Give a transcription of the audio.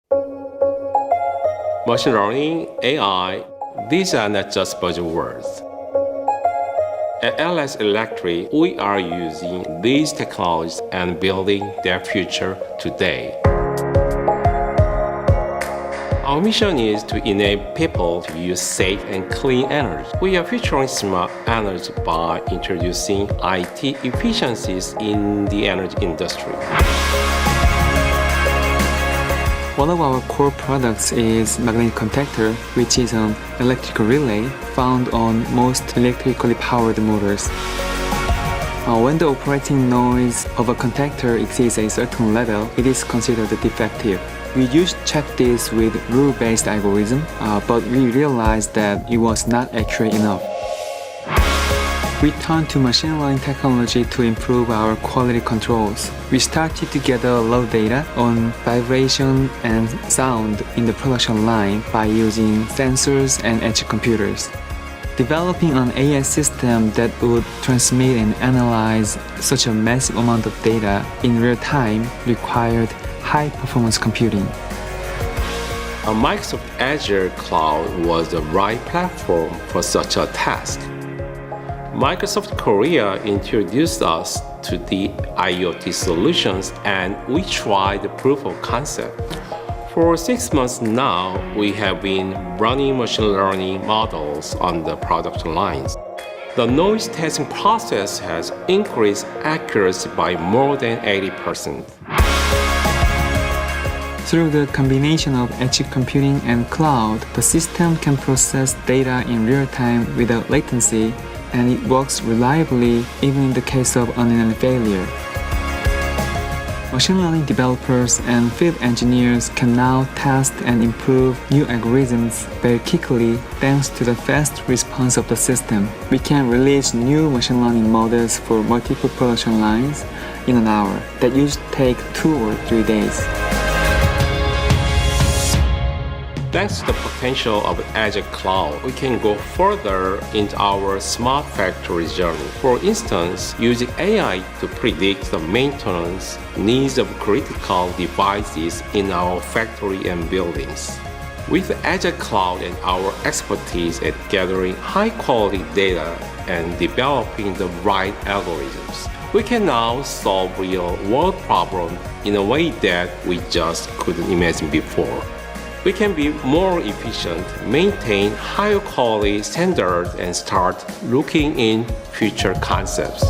Machine learning, AI, these are not just buzzwords. At LS Electric, we are using these technologies and building their future today. Our mission is to enable people to use safe and clean energy. We are featuring smart energy by introducing IT efficiencies in the energy industry. One of our core products is magnetic contactor, which is an electrical relay found on most electrically powered motors. When the operating noise of a contactor exceeds a certain level, it is considered defective. We used to check this with rule-based algorithm, but we realized that it was not accurate enough. We turned to machine learning technology to improve our quality controls. We started to gather raw data on vibration and sound in the production line by using sensors and edge computers. Developing an AI system that would transmit and analyze such a massive amount of data in real time required high-performance computing. A Microsoft Azure Cloud was the right platform for such a task. Microsoft Korea introduced us to the IoT solutions and we tried the proof of concept. For 6 months now, we have been running machine learning models on the production lines. The noise testing process has increased accuracy by more than 80%. Through the combination of edge computing and cloud, the system can process data in real time without latency, and it works reliably even in the case of unknown failure. Machine learning developers and field engineers can now test and improve new algorithms very quickly thanks to the fast response of the system. We can release new machine learning models for multiple production lines in an hour that used to take 2 or 3 days. Thanks to the potential of Azure Cloud, we can go further into our smart factory journey. For instance, using AI to predict the maintenance needs of critical devices in our factory and buildings. With Azure Cloud and our expertise at gathering high-quality data and developing the right algorithms, we can now solve real-world problems in a way that we just couldn't imagine before. We can be more efficient, maintain higher quality standards, and start looking in future concepts.